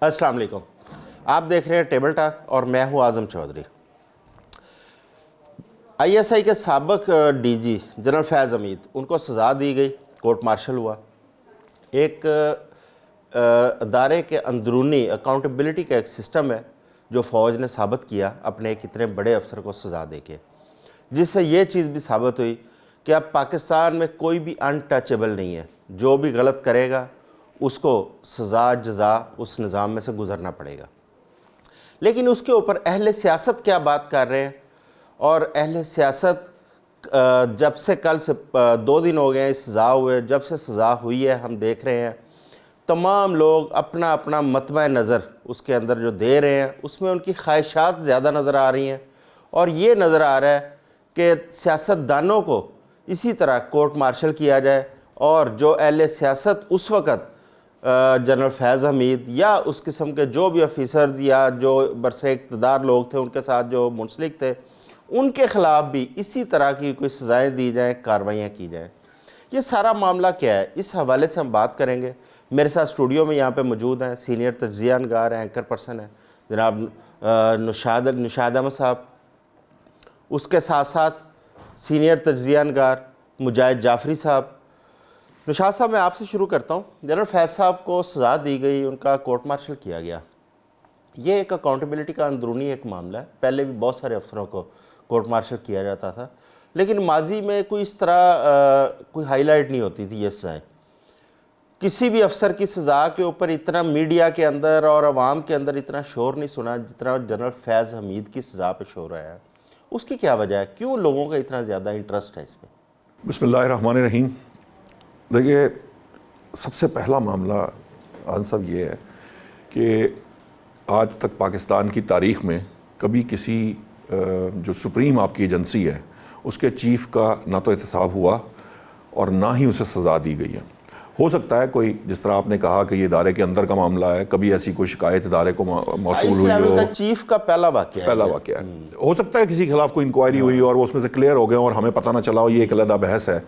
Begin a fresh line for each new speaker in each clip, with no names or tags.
अस्सलाम वालेकुम। आप देख रहे हैं टेबल टॉक और मैं हूं आज़म चौधरी। आईएसआई के साबिक डीजी जनरल फैज़ हमीद, उनको सज़ा दी गई, कोर्ट मार्शल हुआ। एक अदारे के अंदरूनी अकाउंटेबिलिटी का एक सिस्टम है जो फ़ौज ने साबित किया अपने एक इतने बड़े अफसर को सज़ा दे के, जिससे ये चीज़ भी साबित हुई कि अब पाकिस्तान में कोई भी अनटचेबल नहीं है। जो भी गलत करेगा उसको सज़ा जज़ा उस निज़ाम में से गुज़रना पड़ेगा। लेकिन उसके ऊपर अहले सियासत क्या बात कर रहे हैं, और अहले सियासत जब से कल से 2 दिन हो गए इस सज़ा हुए, जब से सज़ा हुई है हम देख रहे हैं तमाम लोग अपना अपना मतबा नज़र उसके अंदर जो दे रहे हैं, उसमें उनकी ख्वाहिशात ज़्यादा नज़र आ रही हैं। और ये नज़र आ रहा है कि सियासतदानों को इसी तरह कोर्ट मार्शल किया जाए और जो अहले सियासत उस वक़्त जनरल फैज़ हमीद या उस किस्म के जो भी ऑफिसर्स या जो बरसरे इक़्तिदार लोग थे उनके साथ जो मुंसलिक थे, उनके ख़िलाफ़ भी इसी तरह की कोई सज़ाएँ दी जाएँ, कार्रवाइयाँ की जाएँ। ये सारा मामला क्या है, इस हवाले से हम बात करेंगे। मेरे साथ स्टूडियो में यहाँ पे मौजूद हैं सीनियर तज्ज़िया निगार एंकर पर्सन है जनाब निशाद अहमद साहब, उसके साथ साथ सीनियर तज्ज़िया निगार मुजाहिद जाफ़री साहब। निशाद साहब, मैं आपसे शुरू करता हूँ। जनरल फैज़ साहब को सज़ा दी गई, उनका कोर्ट मार्शल किया गया। ये एक अकाउंटेबिलिटी का अंदरूनी एक मामला है। पहले भी बहुत सारे अफसरों को कोर्ट मार्शल किया जाता था, लेकिन माजी में कोई इस तरह कोई हाईलाइट नहीं होती थी ये सज़ाएँ। किसी भी अफसर की सज़ा के ऊपर इतना मीडिया के अंदर और अवाम के अंदर इतना शोर नहीं सुना जितना जनरल फैज़ हमीद की सज़ा पे शोर आया। उसकी क्या वजह है, क्यों लोगों का इतना ज़्यादा इंटरेस्ट है इसमें?
बिस्मिल्लाहिर्रहमानिर्रहीम। देखिए, सबसे पहला मामला आंसर ये है कि आज तक पाकिस्तान की तारीख़ में कभी किसी जो सुप्रीम आपकी एजेंसी है उसके चीफ़ का ना तो एहतसाब हुआ और ना ही उसे सज़ा दी गई है। हो सकता है कोई, जिस तरह आपने कहा कि ये इदारे के अंदर का मामला है, कभी ऐसी कोई शिकायत इदारे को मौसूल हुई हो,
चीफ का पहला वाक़या है।
हो सकता है किसी के खिलाफ कोई इंक्वायरी हुई और वो उसमें से क्लियर हो गए और हमें पता ना चला हो, ये एक अलग बहस है,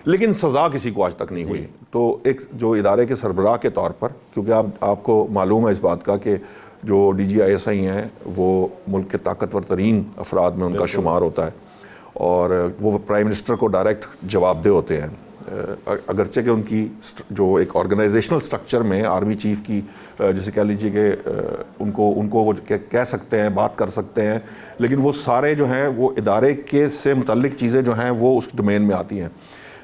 लेकिन सज़ा किसी को आज तक नहीं हुई। तो एक जो इदारे के सरबराह के तौर पर, क्योंकि आपको मालूम है इस बात का कि जो DGISI हैं वो मुल्क के ताकतवर तरीन अफराद में उनका शुमार होता है और वो प्राइम मिनिस्टर को डायरेक्ट जवाबदेह होते हैं। अगरचे कि उनकी जो एक ऑर्गेनाइजेशनल स्ट्रक्चर में आर्मी चीफ की जैसे कह लीजिए कि उनको कह सकते हैं, बात कर सकते हैं, लेकिन वो सारे जो हैं वो इदारे के से मुतल्लिक चीज़ें जो हैं वो उस डोमेन में आती हैं।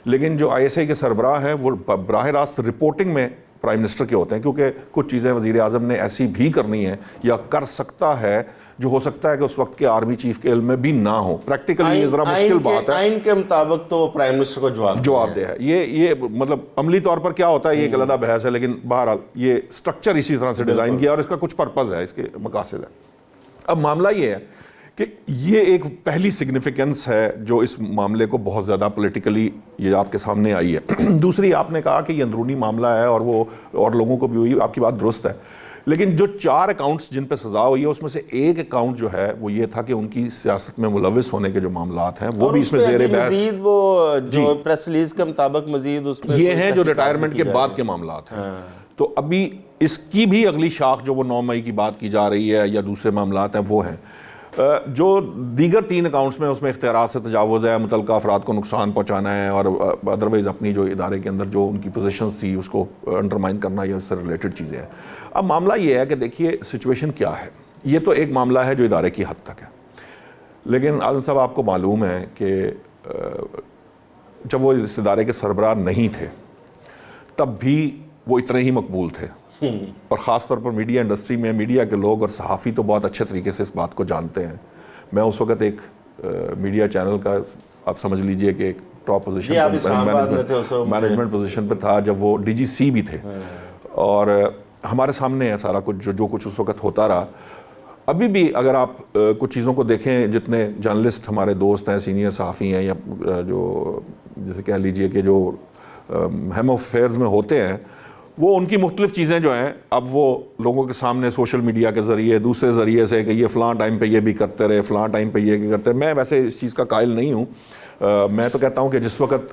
लेकिन जो ISI के सरबराह हैं वो बराह रास्त रिपोर्टिंग में प्राइम मिनिस्टर के होते हैं, क्योंकि कुछ चीज़ें वज़ीर आज़म ने ऐसी भी करनी है या कर सकता है जो हो सकता है कि उस वक्त के आर्मी चीफ के इल्म में भी ना हो। प्रैक्टिकली ये ज़रा मुश्किल बात है।
आइन के मुताबिक तो प्राइम मिनिस्टर को
जवाबदेह है। ये मतलब अमली तौर पर क्या होता है ये एक अलग बहस है, लेकिन बहरहाल ये स्ट्रक्चर इसी तरह से डिज़ाइन किया और इसका कुछ पर्पज़ है, इसके मकासद है। अब मामला ये है कि ये एक पहली सिग्निफिकेंस है जो इस मामले को बहुत ज़्यादा पॉलिटिकली ये आपके सामने आई है। दूसरी, आपने कहा कि ये अंदरूनी मामला है और वो और लोगों को भी हुई, आपकी बात दुरुस्त है, लेकिन जो 4 अकाउंट्स जिन पे सज़ा हुई है उसमें से एक अकाउंट जो है वो ये था कि उनकी सियासत में मुलविस होने के जो मामलात हैं वो भी इसमें ज़ेरे बहस,
वो जो प्रेस रिलीज के मुताबिक मजीद उसमें
ये हैं जो रिटायरमेंट के बाद के मामलात हैं। तो अभी इसकी भी अगली शाख जो वो 9 मई की बात की जा रही है या दूसरे मामलात हैं वो हैं। जो दीगर 3 अकाउंट्स में उसमें इख्तियारात से तजावुज़ है, मुतल्लिका अफराद को नुकसान पहुँचाना है और अदरवाइज़ अपनी जो इदारे के अंदर जो उनकी पोजीशंस थी उसको अंडरमाइन करना या उससे रिलेटेड चीज़ें हैं। अब मामला ये है कि देखिए सिचुएशन क्या है। ये तो एक मामला है जो इदारे की हद तक है, लेकिन आज़म साहब आपको मालूम है कि जब वो इस इदारे के सरबराह नहीं थे तब भी वो इतने ही मकबूल थे और ख़ास तौर पर मीडिया इंडस्ट्री में मीडिया के लोग और सहाफ़ी तो बहुत अच्छे तरीके से इस बात को जानते हैं। मैं उस वक़्त एक मीडिया चैनल का, आप समझ लीजिए कि एक टॉप पोजीशन मैनेजमेंट पोजीशन पर था जब वो DGC भी थे और हमारे सामने है सारा कुछ जो कुछ उस वक़्त होता रहा। अभी भी अगर आप कुछ चीज़ों को देखें, जितने जर्नलिस्ट हमारे दोस्त हैं, सीनियर सहाफ़ी हैं या जो जैसे कह लीजिए कि जो हेम अफेयर्स में होते हैं, वो उनकी मुख्तलिफ़ चीज़ें जो हैं अब वो लोगों के सामने सोशल मीडिया के ज़रिए दूसरे ज़रिए से कि ये फ़लाँ टाइम पे ये भी करते रहे, फ़लाँ टाइम पे ये करते रहे। मैं वैसे इस चीज़ का कायल नहीं हूँ। मैं तो कहता हूँ कि जिस वक़्त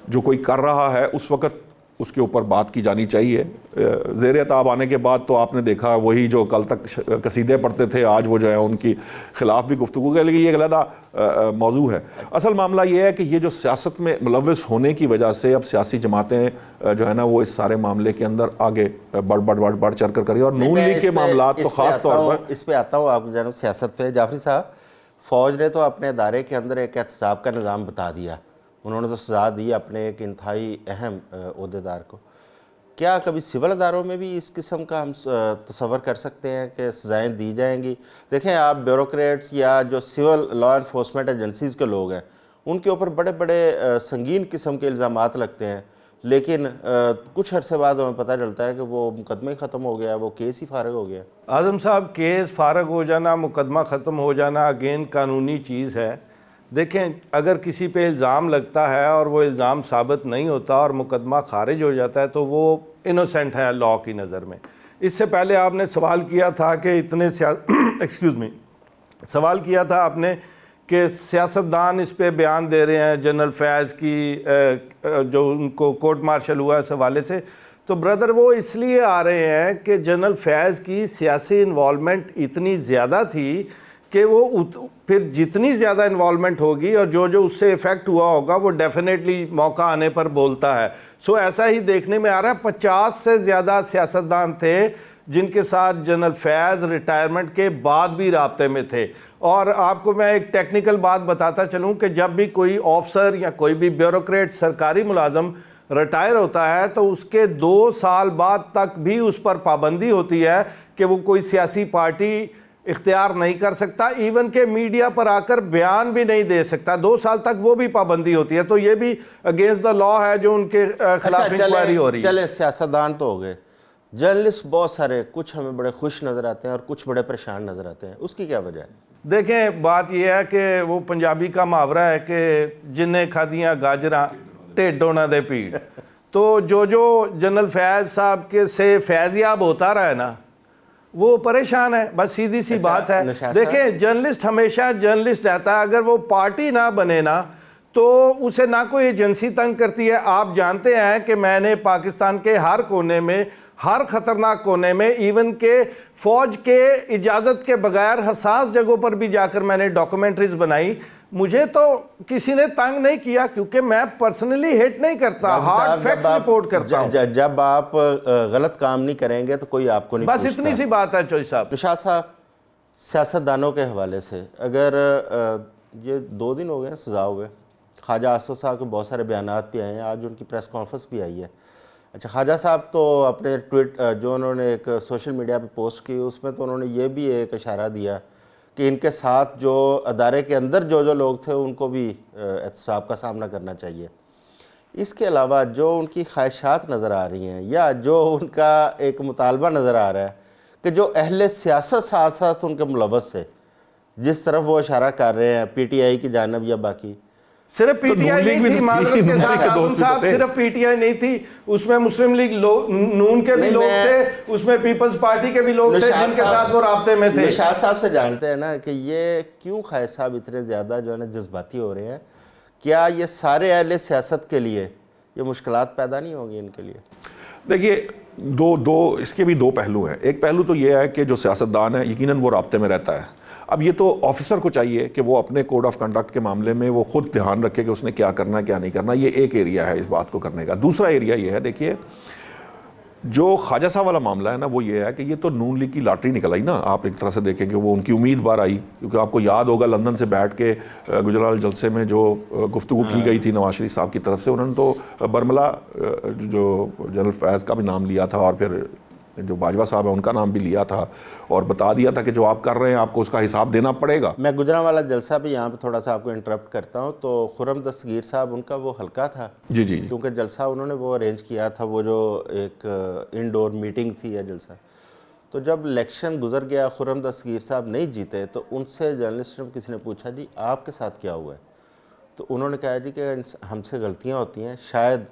जो कोई कर रहा है उस वक़्त उसके ऊपर बात की जानी चाहिए। ज़ेर ताब आने के बाद तो आपने देखा वही जो कल तक कसीदे पढ़ते थे, आज वो जो है उनकी खिलाफ भी गुफ्तगू है, लेकिन ये अलग मौजू है। असल मामला ये है कि ये जो सियासत में मुलव्वस होने की वजह से अब सियासी जमातें जो है ना वो इस सारे मामले के अंदर आगे बढ़ चढ़ कर करें, और नून लीग के मामला तो ख़ास तौर पर
इस पे आता हूँ आपकी जानब सियासत पे। जाफरी साहब, फ़ौज ने तो अपने अदारे के अंदर एक एहतसाब का निज़ाम बता दिया, उन्होंने तो सज़ा दी अपने एक इंतहाई अहम ओहदेदार को। क्या कभी सिविल अदारों में भी इस किस्म का हम तसव्वुर कर सकते हैं कि सज़ाएँ दी जाएंगी? देखें, आप ब्यूरोक्रेट्स या जो सिविल लॉ इन्फोर्समेंट एजेंसीज़ के लोग हैं उनके ऊपर बड़े बड़े संगीन किस्म के इल्ज़ामात लगते हैं, लेकिन कुछ अरसे बाद हमें पता चलता है कि वो मुकदमा ही ख़त्म हो गया, वो केस ही फारग हो गया।
आज़म साहब, केस फारग हो जाना, मुकदमा ख़त्म हो जाना अगेन कानूनी चीज़ है। देखें, अगर किसी पे इल्ज़ाम लगता है और वो इल्ज़ाम साबित नहीं होता और मुकदमा खारिज हो जाता है तो वो इनोसेंट है लॉ की नज़र में। इससे पहले आपने सवाल किया था कि इतने एक्सक्यूज़ मी, सवाल किया था आपने कि सियासतदान इस पे बयान दे रहे हैं जनरल फैज़ की जो उनको कोर्ट मार्शल हुआ इस हवाले से। तो ब्रदर, वो इसलिए आ रहे हैं कि जनरल फैज़ की सियासी इन्वॉल्वमेंट इतनी ज़्यादा थी कि वो फिर जितनी ज़्यादा इन्वॉल्वमेंट होगी और जो जो उससे इफ़ेक्ट हुआ होगा वो डेफिनेटली मौका आने पर बोलता है। सो ऐसा ही देखने में आ रहा है। 50 से ज़्यादा सियासतदान थे जिनके साथ जनरल फैज़ रिटायरमेंट के बाद भी राब्ते में थे। और आपको मैं एक टेक्निकल बात बताता चलूँ कि जब भी कोई ऑफिसर या कोई भी ब्यूरोक्रेट सरकारी मुलाजम रिटायर होता है तो उसके 2 साल बाद तक भी उस पर पाबंदी होती है कि वो कोई सियासी पार्टी इख्तियार नहीं कर सकता, इवन के मीडिया पर आकर बयान भी नहीं दे सकता। 2 साल तक वो भी पाबंदी होती है। तो ये भी अगेंस्ट द लॉ है जो उनके खिलाफ इंक्वायरी हो रही है।
चले, सियासतदान तो हो गए, जर्नलिस्ट बहुत सारे, कुछ हमें बड़े खुश नज़र आते हैं और कुछ बड़े परेशान नज़र आते हैं, उसकी क्या वजह है?
देखें, बात यह है कि वो पंजाबी का मुहावरा है कि जिन्हें खादियाँ गाजरा ढिड ना दे पीड़। तो जो जनरल फैज़ साहब के से फैज़याब होता रहा है ना, वो परेशान है, बस सीधी सी बात है। देखें, जर्नलिस्ट हमेशा जर्नलिस्ट रहता है। अगर वो पार्टी ना बने ना तो उसे ना कोई एजेंसी तंग करती है। आप जानते हैं कि मैंने पाकिस्तान के हर कोने में, हर ख़तरनाक कोने में, इवन के फ़ौज के इजाज़त के बगैर हसास जगहों पर भी जाकर मैंने डॉक्यूमेंट्रीज बनाई। मुझे तो किसी ने तंग नहीं किया क्योंकि मैं पर्सनली हिट नहीं करता, हार्ड फैक्ट्स रिपोर्ट करता हूं।
जब आप गलत काम नहीं करेंगे तो कोई आपको नहीं
बस
पूछता।
इतनी सी बात है चौधरी साहब।
निशात साहब, सियासतदानों के हवाले से अगर ये 2 दिन हो गए सज़ा हुए, ख्वाजा आसफ साहब के बहुत सारे बयानात भी आए हैं, आज उनकी प्रेस कॉन्फ्रेंस भी आई है। अच्छा, ख्वाजा साहब तो अपने ट्वीट जो उन्होंने एक सोशल मीडिया पे पोस्ट की उसमें तो उन्होंने ये भी एक इशारा दिया कि इनके साथ जो अदारे के अंदर जो लोग थे उनको भी एहतसाब का सामना करना चाहिए। इसके अलावा जो उनकी ख्वाहिशात नज़र आ रही हैं या जो उनका एक मुतालबा नज़र आ रहा है कि जो अहले सियासत साथ साथ उनके मुलव्वस थे, जिस तरफ वो इशारा कर रहे हैं पीटीआई की जानब या बाकी,
सिर्फ पीटीआई नहीं थी, माजरत के साथ साहब, सिर्फ पीटीआई नहीं थी, उसमें मुस्लिम लीग नून के भी लोग थे, उसमें पीपल्स पार्टी के भी लोग थे जिनके साथ वो राब्ते में थे।
निशात साहब से जानते हैं ना कि ये क्यों ख्वाहिश साहब इतने ज़्यादा जो है ना जज्बाती हो रहे हैं? क्या ये सारे अहले सियासत के लिए ये मुश्किलात पैदा नहीं होंगी इनके लिए?
देखिए, दो इसके भी 2 पहलू हैं। एक पहलू तो ये है कि जो सियासतदान है यकीनन वो राब्ते में रहता है। अब ये तो ऑफिसर को चाहिए कि वो अपने कोड ऑफ कंडक्ट के मामले में वो खुद ध्यान रखे कि उसने क्या करना है क्या नहीं करना। ये एक एरिया है इस बात को करने का। दूसरा एरिया ये है, देखिए, जो ख्वाजा साहब वाला मामला है ना, वो ये है कि ये तो नून लीग की लॉटरी निकल आई ना। आप एक तरह से देखेंगे वो उनकी उम्मीद बार आई, क्योंकि आपको याद होगा लंदन से बैठ के गुजराल जलसे में जो गुफ्तगू की गई थी नवाज शरीफ साहब की तरफ से, उन्होंने तो बरमला जो जनरल फैज़ का भी नाम लिया था और फिर जो बाजवा साहब है उनका नाम भी लिया था और बता दिया था कि जो आप कर रहे हैं आपको उसका हिसाब देना पड़ेगा।
मैं गुजरांवाला जलसा भी यहाँ पे थोड़ा सा आपको इंटरप्ट करता हूँ। तो खुर्रम दस्तगीर साहब, उनका वो हल्का था
जी जी,
क्योंकि जलसा उन्होंने वो अरेंज किया था, वो जो एक इंडोर मीटिंग थी या जलसा। तो जब इलेक्शन गुजर गया, खुर्रम दस्तगीर साहब नहीं जीते, तो उनसे जर्नलिस्ट ने किसी ने पूछा जी आपके साथ क्या हुआ है? तो उन्होंने कहा जी कि हमसे गलतियाँ होती हैं, शायद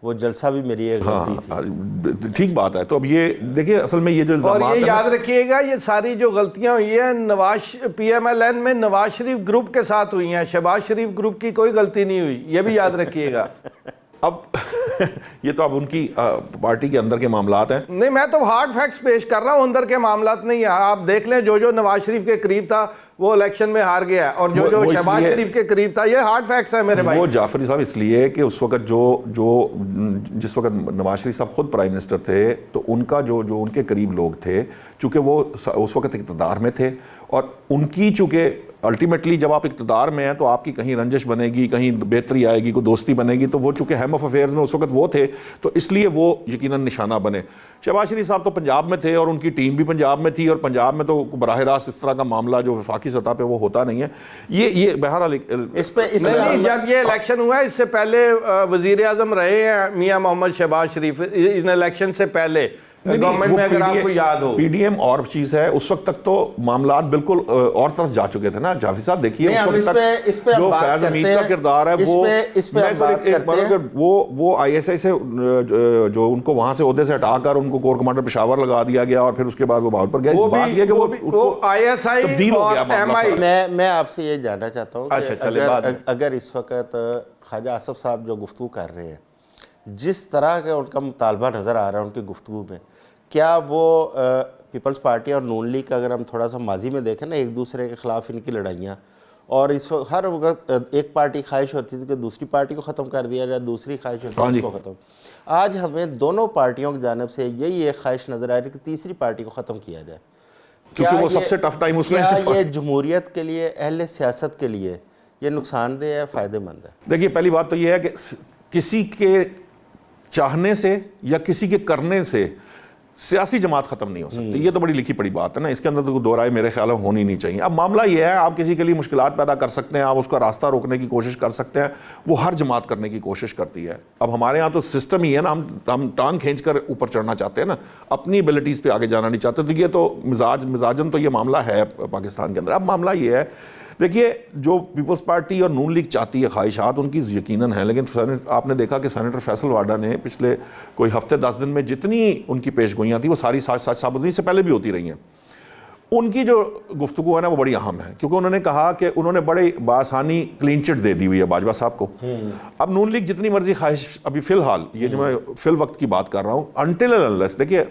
वो जलसा भी मेरी एक गलती थी।
ठीक बात है। तो अब ये देखिए, असल में ये जो
और ये याद रखिएगा, ये सारी जो गलतियां हुई हैं नवाज PMLN में नवाज शरीफ ग्रुप के साथ हुई हैं, शहबाज शरीफ ग्रुप की कोई गलती नहीं हुई, ये भी याद रखिएगा।
अब ये तो अब उनकी पार्टी के अंदर के मामलात हैं।
नहीं, मैं तो हार्ड फैक्ट्स पेश कर रहा हूं, अंदर के मामलात नहीं है। आप देख लें, जो नवाज शरीफ के करीब था वो इलेक्शन में हार गया, और जो शहबाज शरीफ के करीब था, ये हार्ड फैक्ट्स है मेरे भाई।
वो जाफरी साहब इसलिए कि उस वक्त जिस वक्त नवाज शरीफ साहब खुद प्राइम मिनिस्टर थे, तो उनका जो उनके करीब लोग थे, चूंकि वो उस वक्त इक़्तिदार में थे, और उनकी चूंकि अल्टीमेटली जब आप इक़्तिदार में हैं तो आपकी कहीं रंजिश बनेगी, कहीं बेहतरी आएगी, कोई दोस्ती बनेगी, तो वो चूंकि हेम ऑफ अफेयर्स में उस वक्त वो थे, तो इसलिए वो यकीनन निशाना बने। शहबाज शरीफ साहब तो पंजाब में थे और उनकी टीम भी पंजाब में थी, और पंजाब में तो बराह रास्त इस तरह का मामला जो वफाकी सतह पे वो होता नहीं है। ये बहरहाल
इस पे जब ये इलेक्शन हुआ है, इससे पहले वजीर आजम रहे हैं मियां मोहम्मद शहबाज शरीफ, इन इलेक्शन से पहले गवर्नमेंट में, अगर आपको याद हो।
पीडीएम और चीज है, उस वक्त तक तो मामलात बिल्कुल और तरफ जा चुके थे ना। जाफरी साहब देखिए उस वक्त तक जो फैज हमीद का किरदार है वो आईएसआई से जो उनको वहां से ओहदे से हटाकर उनको कोर कमांडर पेशावर लगा दिया गया, और फिर उसके बाद वो बहादुर पर गए। बात ये कि वो
आईएसआई
तब्दील हो गया मामला।
मैं आपसे ये जानना चाहता हूँ कि अगर इस वक्त ख्वाजा आसिफ साहब जो गुफ्तगू कर रहे हैं, जिस तरह का उनका मुतालबा नज़र आ रहा है उनकी गुफ्तगू में, क्या वो पीपल्स पार्टी और नून लीग का, अगर हम थोड़ा सा माजी में देखें ना, एक दूसरे के ख़िलाफ़ इनकी लड़ाइयाँ, और इस वक्त हर वक्त एक पार्टी ख्वाहिश होती थी कि दूसरी पार्टी को ख़त्म कर दिया जाए, दूसरी ख्वाहिश होती है उसको ख़त्म। आज हमें दोनों पार्टियों की जानिब से यही एक ख्वाहिश नज़र आ रही है कि तीसरी पार्टी को ख़त्म किया जाए,
क्योंकि वो सबसे टफ टाइम उसमें।
क्या ये जमहूरियत के लिए, अहले सियासत के लिए ये नुकसानदेह है, फ़ायदेमंद है?
देखिए, पहली बात तो ये है कि किसी के चाहने से या किसी के करने से सियासी जमात खत्म नहीं हो सकती। ये तो बड़ी लिखी पड़ी बात है ना, इसके अंदर तो दो राय मेरे ख्याल में होनी नहीं चाहिए। अब मामला ये है, आप किसी के लिए मुश्किलात पैदा कर सकते हैं, आप उसका रास्ता रोकने की कोशिश कर सकते हैं, वो हर जमात करने की कोशिश करती है। अब हमारे यहाँ तो सिस्टम ही है ना, हम टांग खींच कर ऊपर चढ़ना चाहते हैं ना, अपनी एबिलिटीज़ पे आगे जाना नहीं चाहते। तो ये तो मिजाजन तो ये मामला है पाकिस्तान के अंदर। अब मामला ये है, देखिए, जो पीपल्स पार्टी और नून लीग चाहती है, ख्वाहिशात उनकी यकीनन है, लेकिन आपने देखा कि सेनेटर फैसल वाडा ने पिछले कोई हफ्ते 10 दिन में जितनी उनकी पेशगोइयाँ थी वो सारी सच साबित हुई, इससे पहले भी होती रही हैं। उनकी जो गुफ्तगू है ना वो बड़ी अहम है, क्योंकि उन्होंने कहा कि उन्होंने बड़े बासानी क्लीन चिट दे दी हुई है बाजवा साहब को। अब नून लीग जितनी मर्जी ख्वाहिश, अभी फ़िलहाल ये जो मैं फिल वक्त की बात कर रहा हूँ, अनटिल एंड अनलेस, देखिए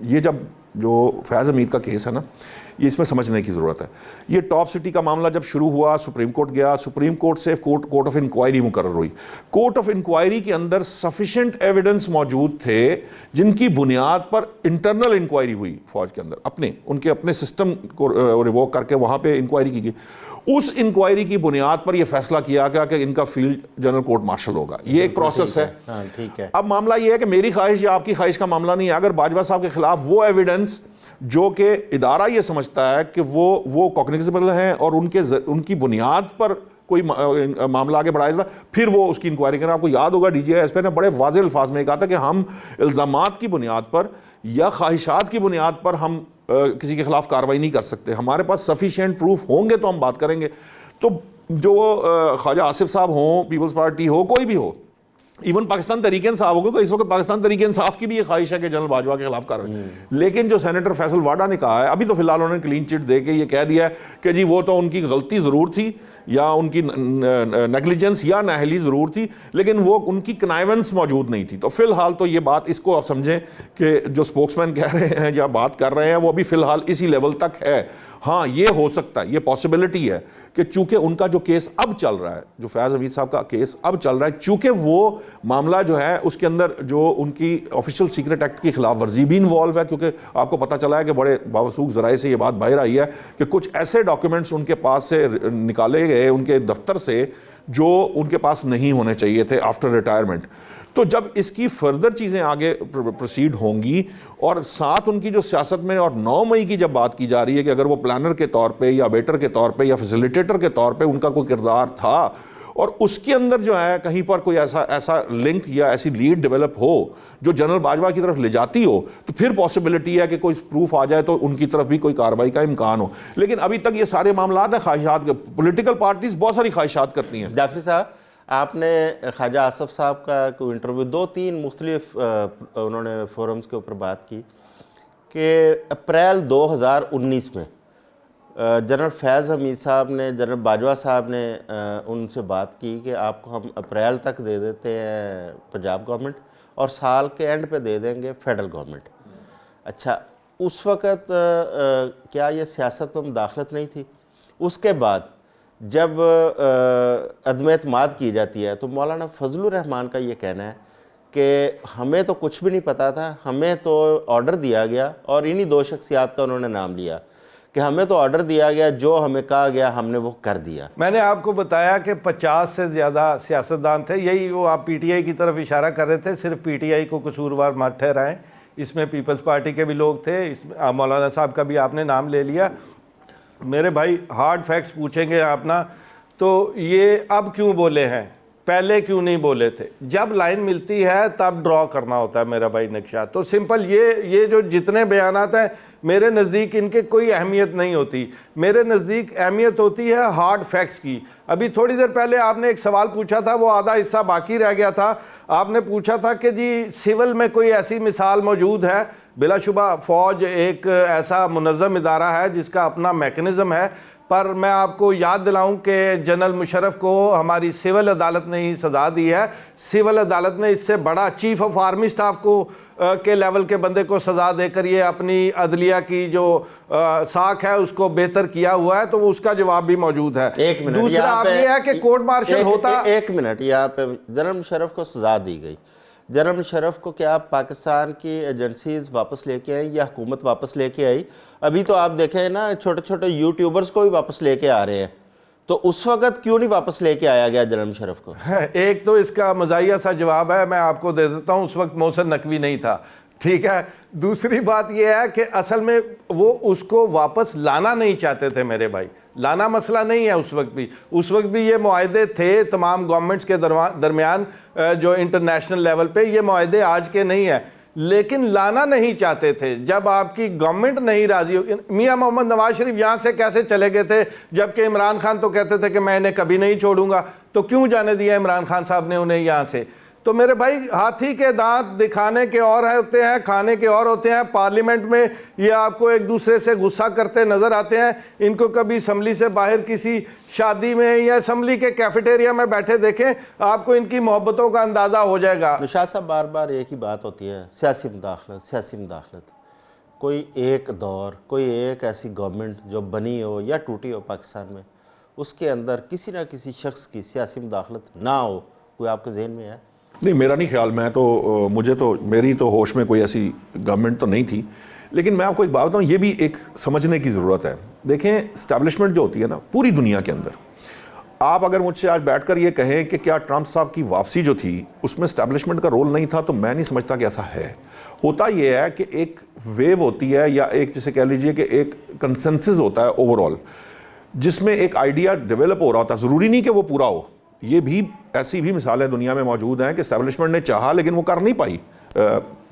ये जब जो फैज़ हमीद का केस है ना, ये इसमें समझने की ज़रूरत है। ये टॉप सिटी का मामला जब शुरू हुआ, सुप्रीम कोर्ट गया, सुप्रीम कोर्ट से कोर्ट ऑफ इंक्वायरी मुकर्रर हुई। कोर्ट ऑफ इंक्वायरी के अंदर सफिशिएंट एविडेंस मौजूद थे जिनकी बुनियाद पर इंटरनल इंक्वायरी हुई फौज के अंदर, उनके अपने सिस्टम को रिवोक करके वहाँ पे इंक्वायरी की गई। उस इंक्वायरी की बुनियाद पर यह फैसला किया गया कि इनका फील्ड जनरल कोर्ट मार्शल होगा। ये एक प्रोसेस है।
हाँ, ठीक है।
अब मामला यह है कि मेरी ख्वाहिश या आपकी ख्वाहिश का मामला नहीं है। अगर बाजवा साहब के खिलाफ वो एविडेंस जो कि इदारा ये समझता है कि वो कॉग्निजेबल हैं और उनकी बुनियाद पर कोई मामला आगे बढ़ाया था, फिर वो उसकी इंक्वायरी करें। आपको याद होगा DGISP ने बड़े वाज़ेह अल्फाज में कहा था कि हम इल्ज़ामात की बुनियाद पर या ख्वाहिशात की बुनियाद पर हम किसी के खिलाफ कार्रवाई नहीं कर सकते, हमारे पास सफिशिएंट प्रूफ होंगे तो हम बात करेंगे। तो जो ख्वाजा आसिफ साहब हों, पीपल्स पार्टी हो, कोई भी हो, इवन पाकिस्तान तरीके इंसाफ होगा, तो इस वक्त पाकिस्तान तरीके इंसाफ की भी ये ख्वाहिश है कि जनरल बाजवा के खिलाफ कार्रवाई। लेकिन जो सेनेटर फैसल वाडा ने कहा है, अभी तो फिलहाल उन्होंने क्लीन चिट दे के ये कह दिया है कि जी वो तो उनकी गलती ज़रूर थी या उनकी नेग्लिजेंस या नाअहली ज़रूर थी, लेकिन वो उनकी कनाइवेंस मौजूद नहीं थी। तो फिलहाल तो ये बात, इसको आप समझें कि जो स्पोक्समैन कह रहे हैं या बात कर रहे हैं वो अभी फ़िलहाल इसी लेवल तक है। हाँ, ये हो सकता है, ये पॉसिबिलिटी है कि चूंकि उनका जो केस अब चल रहा है, जो फैज़ हमीद साहब का केस अब चल रहा है, चूंकि वो मामला जो है उसके अंदर जो उनकी ऑफिशियल सीक्रेट एक्ट की खिलाफ वर्जी भी इन्वॉल्व है, क्योंकि आपको पता चला है कि बड़े बावसूख ज़राए से ये बात बाहर आई है कि कुछ ऐसे डॉक्यूमेंट्स उनके पास से निकाले गए उनके दफ्तर से जो उनके पास नहीं होने चाहिए थे आफ्टर रिटायरमेंट। तो जब इसकी फर्दर चीज़ें आगे प्रोसीड होंगी और साथ उनकी जो सियासत में, और 9 मई की जब बात की जा रही है कि अगर वो प्लानर के तौर पे या वेटर के तौर पे या फैसिलिटेटर के तौर पे उनका कोई किरदार था और उसके अंदर जो है कहीं पर कोई ऐसा लिंक या ऐसी लीड डेवलप हो जो जनरल बाजवा की तरफ ले जाती हो, तो फिर पॉसिबिलिटी है कि कोई प्रूफ आ जाए तो उनकी तरफ भी कोई कार्रवाई का इम्कान हो। लेकिन अभी तक ये सारे मामलात हैं ख्वाहिशात के। पॉलिटिकल पार्टीज बहुत सारी ख्वाहिशात करती हैं।
जाफरी साहब, आपने ख्वाजा आसिफ साहब का कोई इंटरव्यू 2-3 मुख्तलिफ उन्होंने फोरम्स के ऊपर बात की कि अप्रैल 2019 में जनरल फैज़ हमीद साहब ने, जनरल बाजवा साहब ने उनसे बात की कि आपको हम अप्रैल तक दे देते हैं पंजाब गवर्नमेंट और साल के एंड पे दे देंगे फेडरल गवर्नमेंट। अच्छा, उस वक़्त क्या ये सियासत में मुदाखलत नहीं थी? उसके बाद जब अदम एतमाद की जाती है तो मौलाना फजलुर रहमान का ये कहना है कि हमें तो कुछ भी नहीं पता था, हमें तो ऑर्डर दिया गया, और इन्हीं दो शख्सियात का उन्होंने नाम लिया कि हमें तो ऑर्डर दिया गया, जो हमें कहा गया हमने वो कर दिया।
मैंने आपको बताया कि 50 से ज़्यादा सियासतदान थे, यही वो आप पीटीआई की तरफ इशारा कर रहे थे, सिर्फ पीटीआई को कसूरवार मत ठहराएं, इसमें पीपल्स पार्टी के भी लोग थे, इसमें मौलाना साहब का भी आपने नाम ले लिया। मेरे भाई हार्ड फैक्ट्स पूछेंगे आप ना, तो ये अब क्यों बोले हैं, पहले क्यों नहीं बोले थे? जब लाइन मिलती है तब ड्रॉ करना होता है मेरा भाई नक्शा। तो सिंपल ये जो जितने बयानात हैं मेरे नज़दीक इनके कोई अहमियत नहीं होती, मेरे नज़दीक अहमियत होती है हार्ड फैक्ट्स की। अभी थोड़ी देर पहले आपने एक सवाल पूछा था, वो आधा हिस्सा बाकी रह गया था। आपने पूछा था कि जी सिविल में कोई ऐसी मिसाल मौजूद है? बिलाशुबा फ़ौज एक ऐसा मुनज़्ज़म इदारा है जिसका अपना मैकेनिज़्म है, पर मैं आपको याद दिलाऊं कि जनरल मुशर्रफ को हमारी सिविल अदालत ने ही सज़ा दी है। सिविल अदालत ने इससे बड़ा चीफ ऑफ आर्मी स्टाफ को के लेवल के बंदे को सज़ा देकर ये अपनी अदलिया की जो साख है उसको बेहतर किया हुआ है, तो उसका जवाब भी मौजूद है।
एक मिनट,
दूसरा आप ये है कि कोर्ट मार्शल होता।
एक मिनट, यहाँ पे जनरल मुशर्रफ को सज़ा दी गई, जनरल मुशर्रफ को क्या पाकिस्तान की एजेंसीज वापस लेके आई या हुकूमत वापस लेके आई? अभी तो आप देखें ना, छोटे छोटे यूट्यूबर्स को भी वापस लेके आ रहे हैं, तो उस वक़्त क्यों नहीं वापस लेके आया गया जनरल मुशर्रफ को?
एक तो इसका मज़ाहिया सा जवाब है, मैं आपको दे देता हूँ, उस वक्त मोहसिन नकवी नहीं था, ठीक है। दूसरी बात यह है कि असल में वो उसको वापस लाना नहीं चाहते थे मेरे भाई, लाना मसला नहीं है। उस वक्त भी ये मुआहदे थे तमाम गवर्नमेंट्स के दरमियान, जो इंटरनेशनल लेवल पे ये मुआहदे आज के नहीं है, लेकिन लाना नहीं चाहते थे। जब आपकी गवर्नमेंट नहीं राजी हो, मियां मोहम्मद नवाज शरीफ यहाँ से कैसे चले गए थे, जबकि इमरान खान तो कहते थे कि मैं इन्हें कभी नहीं छोड़ूंगा, तो क्यों जाने दिया इमरान खान साहब ने उन्हें यहाँ से? तो मेरे भाई हाथी के दांत दिखाने के और होते हैं, खाने के और होते हैं। पार्लियामेंट में ये आपको एक दूसरे से गुस्सा करते नजर आते हैं, इनको कभी असम्बली से बाहर किसी शादी में या असम्बली के कैफेटेरिया में बैठे देखें, आपको इनकी मोहब्बतों का अंदाज़ा हो जाएगा।
निशात साहब, बार बार एक ही बात होती है, सियासी मुदाखलत, सियासी मुदाखलत। कोई एक दौर, कोई एक ऐसी गवर्नमेंट जो बनी हो या टूटी हो पाकिस्तान में, उसके अंदर किसी ना किसी शख्स की सियासी मुदाखलत ना हो, कोई आपके जहन में है?
नहीं, मेरा नहीं ख्याल। मैं तो मुझे तो मेरी तो होश में कोई ऐसी गवर्नमेंट तो नहीं थी, लेकिन मैं आपको एक बात बताऊँ, ये भी एक समझने की ज़रूरत है। देखें, इस्टेब्लिशमेंट जो होती है ना पूरी दुनिया के अंदर, आप अगर मुझसे आज बैठकर ये कहें कि क्या ट्रंप साहब की वापसी जो थी उसमें इस्टेब्लिशमेंट का रोल नहीं था, तो मैं नहीं समझता कि ऐसा है। होता ये है कि एक वेव होती है, या एक जिसे कह लीजिए कि एक कंसेंसस होता है ओवरऑल, जिसमें एक आइडिया डेवलप हो रहा होता है। ज़रूरी नहीं कि वो पूरा हो। ये भी ऐसी भी मिसालें दुनिया में मौजूद हैं कि इस्टेब्लिशमेंट ने चाहा लेकिन वो कर नहीं पाई।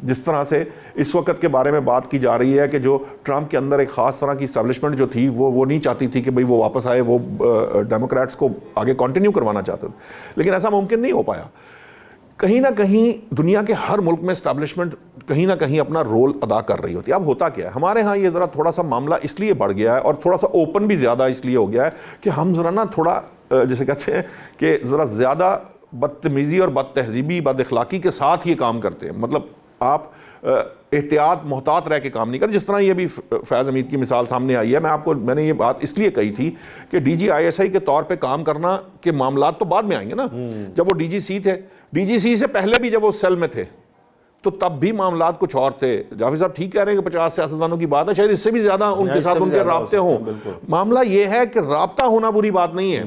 जिस तरह से इस वक्त के बारे में बात की जा रही है कि जो ट्रंप के अंदर एक ख़ास तरह की इस्टेब्लिशमेंट जो थी वो नहीं चाहती थी कि भाई वो वापस आए, वो डेमोक्रेट्स को आगे कंटिन्यू करवाना चाहते थे, लेकिन ऐसा मुमकिन नहीं हो पाया। कहीं ना कहीं दुनिया के हर मुल्क में इस्टेब्लिशमेंट कहीं ना कहीं अपना रोल अदा कर रही होती है। अब होता क्या है, हमारे यहाँ ये ज़रा थोड़ा सा मामला इसलिए बढ़ गया है और थोड़ा सा ओपन भी ज़्यादा इसलिए हो गया है कि हम ज़रा ना थोड़ा जैसे कहते हैं कि ज़रा ज़्यादा बदतमीज़ी और बदतहजीबी बद अखलाक़ी के साथ ये काम करते हैं। मतलब आप एहतियात मोहतात रह के काम नहीं करें। जिस तरह ये भी फैज़ हमीद की मिसाल सामने आई है, मैंने ये बात इसलिए कही थी कि DGISI के तौर पे काम करना के मामलात तो बाद में आएंगे ना। जब वो DGC थे, DGC से पहले भी जब वो सेल में थे तो तब भी मामलात कुछ और थे। जाफर साहब ठीक कह रहे हैं कि 50 सियासतदानों की बात है, शायद इससे भी ज़्यादा उनके साथ उनके राब्ते हों। मामला ये है कि राब्ता होना बुरी बात नहीं है,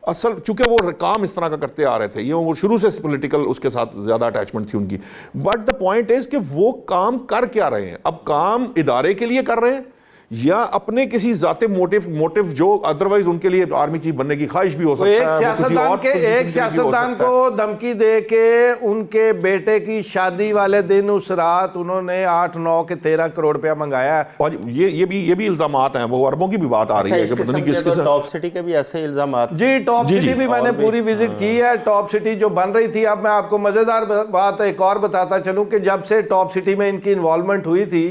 असल चूंकि वो काम इस तरह का करते आ रहे थे, ये वो शुरू से पॉलिटिकल उसके साथ ज़्यादा अटैचमेंट थी उनकी। बट द पॉइंट इज़ कि वो काम कर क्या रहे हैं? अब काम इदारे के लिए कर रहे हैं या अपने किसी जाते मोटिव जो अदरवाइज उनके लिए आर्मी चीफ बनने की ख्वाहिश भी हो सकता है।
एक सियासतदान को धमकी दे के उनके बेटे की शादी वाले दिन उस रात उन्होंने 8-9 के 13 करोड़ रुपया मंगाया है।
और ये भी इल्जामात हैं, वो अरबों की भी बात आ रही है कि पता नहीं किस
टॉप सिटी के भी ऐसे इल्जामात।
जी, टॉप सिटी भी मैंने पूरी विजिट की है। टॉप सिटी जो बन रही थी, अब मैं आपको मजेदार बात एक और बताता चलूं कि जब से टॉप सिटी में इनकी इन्वॉल्वमेंट हुई थी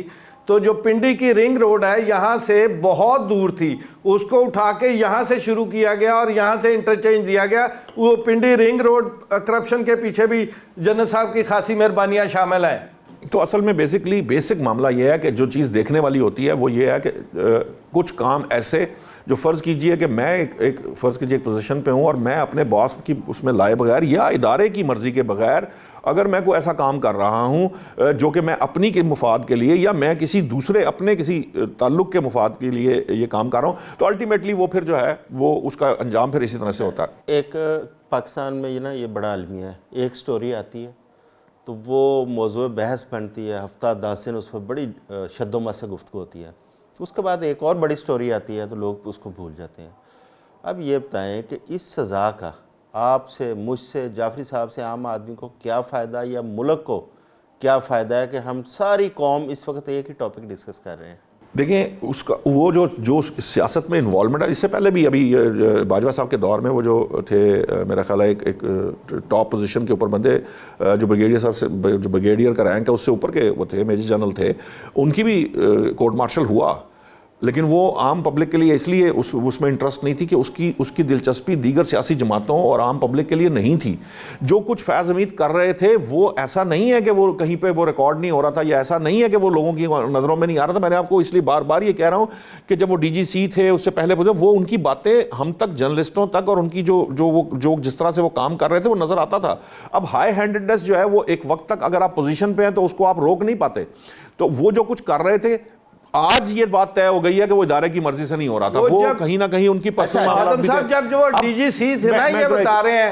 तो जो पिंडी की रिंग रोड है यहाँ से बहुत दूर थी, उसको उठा के यहाँ से शुरू किया गया और यहाँ से इंटरचेंज दिया गया। वो पिंडी रिंग रोड करप्शन के पीछे भी जन्नत साहब की खासी मेहरबानियाँ शामिल हैं।
तो असल में बेसिक मामला ये है कि जो चीज़ देखने वाली होती है वो ये है कि कुछ काम ऐसे जो फ़र्ज़ कीजिए कि मैं एक फ़र्ज़ कीजिए एक पोजीशन पे हूँ और मैं अपने बॉस की उसमें लाए बगैर या इदारे की मर्ज़ी के बगैर अगर मैं कोई ऐसा काम कर रहा हूँ जो कि मैं अपनी के मुफाद के लिए या मैं किसी दूसरे अपने किसी ताल्लुक़ के मुफाद के लिए ये काम कर रहा हूँ, तो अल्टीमेटली वो फिर जो है वो उसका अंजाम फिर इसी तरह से होता है।
एक पाकिस्तान में ये बड़ा अलमिया है, एक स्टोरी आती है तो वो मौजूद बहस बनती है, हफ्ता 10 दिन उस पर बड़ी शद्दोमत से गुफ्तगू होती है। उसके बाद एक और बड़ी स्टोरी आती है तो लोग उसको भूल जाते हैं। अब ये बताएं कि इस सज़ा का आपसे, मुझसे, जाफरी साहब से आम आदमी को क्या फ़ायदा या मुल्क को क्या फ़ायदा है कि हम सारी कौम इस वक्त एक ही टॉपिक डिस्कस कर रहे हैं।
देखें उसका वो जो सियासत में इन्वॉल्वमेंट है, इससे पहले भी अभी बाजवा साहब के दौर में वो जो थे मेरा ख्याल है एक टॉप पोजीशन के ऊपर बंदे जो ब्रिगेडियर साहब से, जो ब्रिगेडियर का रैंक है उससे ऊपर के वो थे, मेजर जनरल थे, उनकी भी कोर्ट मार्शल हुआ, लेकिन वो आम पब्लिक के लिए इसलिए उसमें इंटरेस्ट नहीं थी कि उसकी दिलचस्पी दीगर सियासी जमातों और आम पब्लिक के लिए नहीं थी। जो कुछ फैज़ हमीद कर रहे थे वो ऐसा नहीं है कि वो कहीं पे वो रिकॉर्ड नहीं हो रहा था, या ऐसा नहीं है कि वो लोगों की नज़रों में नहीं आ रहा था। मैंने आपको इसलिए बार बार ये कह रहा हूँ कि जब वो DGC थे उससे पहले वो उनकी बातें हम तक, जर्नलिस्टों तक, और उनकी जो जिस तरह से वो काम कर रहे थे वो नज़र आता था। अब हाई हैंडेडनेस जो है वो एक वक्त तक अगर आप पोजीशन पे हैं तो उसको आप रोक नहीं पाते। तो वो जो कुछ कर रहे थे, आज ये बात तय हो गई है कि वो इदारे की मर्जी से नहीं हो रहा था, वो कहीं ना कहीं उनकी पर्सनल
आदम साहब जब जो DGC थे ना ये बता रहे हैं,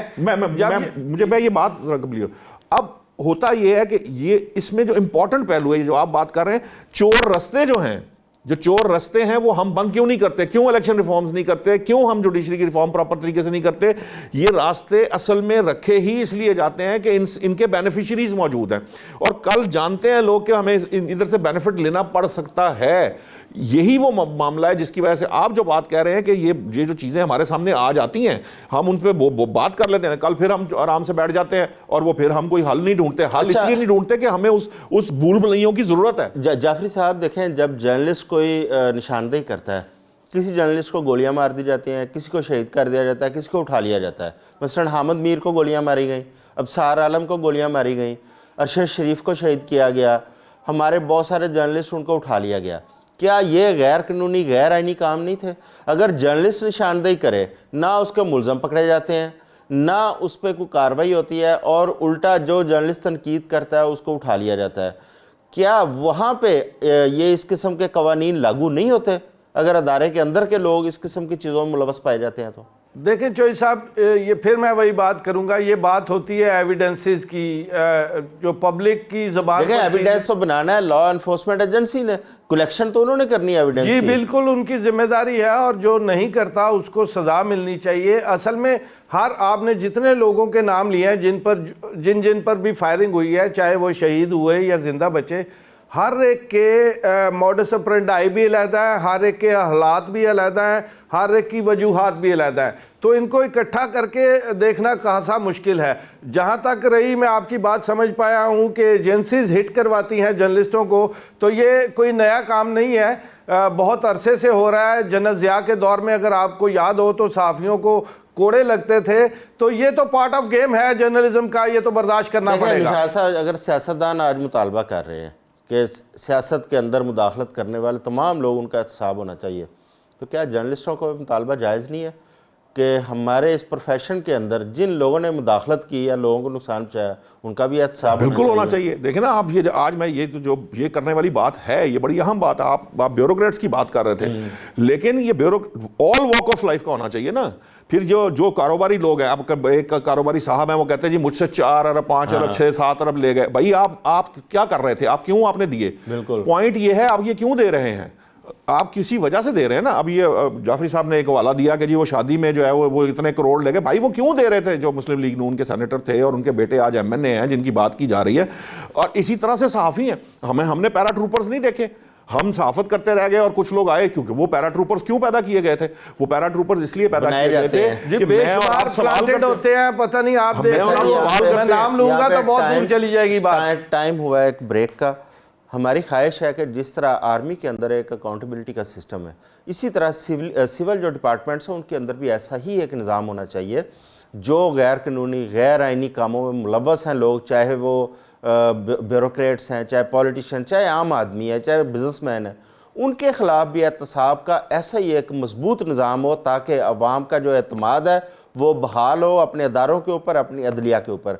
मुझे ये बात क्लियर। अब होता ये है कि ये इसमें जो इंपॉर्टेंट पहलू है जो आप बात कर रहे हैं, चोर रस्ते हैं वो हम बंद क्यों नहीं करते, क्यों इलेक्शन रिफॉर्म्स नहीं करते, क्यों हम जुडिशरी की रिफॉर्म प्रॉपर तरीके से नहीं करते। ये रास्ते असल में रखे ही इसलिए जाते हैं कि इनके बेनिफिशियरीज मौजूद हैं, और कल जानते हैं लोग कि हमें इधर से बेनिफिट लेना पड़ सकता है। यही वो मामला है जिसकी वजह से आप जो बात कह रहे हैं कि ये जो चीज़ें हमारे सामने आ जाती हैं हम उन पर बात कर लेते हैं, कल फिर हम आराम से बैठ जाते हैं और वो फिर हम कोई हल नहीं ढूंढते। हल इसलिए नहीं ढूंढते कि हमें उस भूल भुलैयों की ज़रूरत है।
जाफरी साहब देखें, जब जर्नलिस्ट कोई निशानदेही करता है, किसी जर्नलिस्ट को गोलियां मार दी जाती हैं, किसी को शहीद कर दिया जाता है, किसी को उठा लिया जाता है। मसलन हामिद मीर को गोलियां मारी गई, अब सार आलम को गोलियां मारी गई, अरशद शरीफ को शहीद किया गया, हमारे बहुत सारे जर्नलिस्ट उनको उठा लिया गया। क्या ये गैर कानूनी, गैर आईनी काम नहीं थे? अगर जर्नलिस्ट निशानदेही करे, ना उसके मुलजम पकड़े जाते हैं, ना उस पर कोई कार्रवाई होती है, और उल्टा जो जर्नलिस्ट तनकीद करता है उसको उठा लिया जाता है, क्या वहाँ पे ये इस किस्म के कवानीन लागू नहीं होते अगर अदारे के अंदर के लोग इस किस्म की चीज़ों में मुलवस पाए जाते हैं? तो
देखें चोई साहब, ये फिर मैं वही बात करूंगा, ये बात होती है एविडेंसेस की, जो पब्लिक की ज़बान।
देखें, एविडेंस तो बनाना है लॉ एनफोर्समेंट एजेंसी ने, कलेक्शन तो उन्होंने करनी है एविडेंस
जी
की।
बिल्कुल उनकी जिम्मेदारी है, और जो नहीं करता उसको सज़ा मिलनी चाहिए। असल में आपने जितने लोगों के नाम लिए हैं जिन पर भी फायरिंग हुई है, चाहे वो शहीद हुए या जिंदा बचे, हर एक के मॉडस ऑपरेंडाई भी अलहदा है, हर एक के हालात भी अलहदा हैं, हर एक की वजूहात भी अलहदा है। तो इनको इकट्ठा करके देखना खासा मुश्किल है। जहाँ तक रही, मैं आपकी बात समझ पाया हूँ कि एजेंसीज हिट करवाती हैं जर्नलिस्टों को, तो ये कोई नया काम नहीं है, बहुत अरसे से हो रहा है। जन्नत ज़िया के दौर में अगर आपको याद हो तो सहाफ़ियों को कोड़े लगते थे, तो ये तो पार्ट ऑफ गेम है जर्नलिज्म का, ये तो बर्दाश्त करना पड़ेगा।
अगर सियासतदान आज मुतालबा कर रहे हैं कि सियासत के अंदर मुदाखलत करने वाले तमाम लोग उनका एहतसाब होना चाहिए, तो क्या जर्नलिस्टों को मुतालबा जायज़ नहीं है कि हमारे इस प्रोफेशन के अंदर जिन लोगों ने मुदाखलत की या लोगों को नुकसान पहुंचाया उनका भी एहतसाब
बिल्कुल होना चाहिए। देखें ना, आप ये आज मैं ये करने वाली बात है, ये बड़ी अहम बात है। आप ब्यूरोक्रेट्स की बात कर रहे थे, लेकिन ये ऑल वॉक ऑफ लाइफ का होना चाहिए ना। फिर जो कारोबारी लोग हैं, आप एक कारोबारी साहब हैं, वो कहते हैं जी मुझसे 4 अरब 5 अरब 6 7 अरब ले गए। भाई आप क्या कर रहे थे, आप क्यों आपने दिए?
बिल्कुल
पॉइंट ये है, आप ये क्यों दे रहे हैं? आप किसी वजह से दे रहे हैं ना। अब ये जाफरी साहब ने एक हवाला दिया कि जी वो शादी में जो है वो इतने करोड़ ले गए। भाई वो क्यों दे रहे थे? जो मुस्लिम लीग नून के सेनेटर थे और उनके बेटे आज MNA हैं जिनकी बात की जा रही है, और इसी तरह से सहाफ़ी हैं। हमने पैरा ट्रूपर्स नहीं देखे, हम सहाफत करते रह गए और कुछ लोग आए, क्योंकि वो पैरा ट्रूपर्स क्यों पैदा किए गए थे? वो पैरा ट्रूपर्स इसलिए पैदा किए गए थे कि मैं और आप सवाल
होते हैं, पता नहीं आप देख, मैं नाम लूंगा तो बहुत दूर चली जाएगी बात।
टाइम हुआ है एक ब्रेक का, हमारी ख्वाहिश है कि जिस तरह आर्मी के अंदर एक अकाउंटेबिलिटी का सिस्टम है, इसी तरह सिविल जो डिपार्टमेंट्स हैं उनके अंदर भी ऐसा ही एक निज़ाम होना चाहिए। जो गैर कानूनी गैर आइनी कामों में मुलव्वस हैं लोग, चाहे वो ब्यूरोक्रेट्स हैं, चाहे पॉलिटिशियन, चाहे आम आदमी है, चाहे बिजनेसमैन है, उनके ख़िलाफ़ भी एहतसाब का ऐसा ही एक मजबूत निज़ाम हो ताकि अवाम का जो एतमाद है वो बहाल हो अपने अदारों के ऊपर, अपनी अदलिया के ऊपर।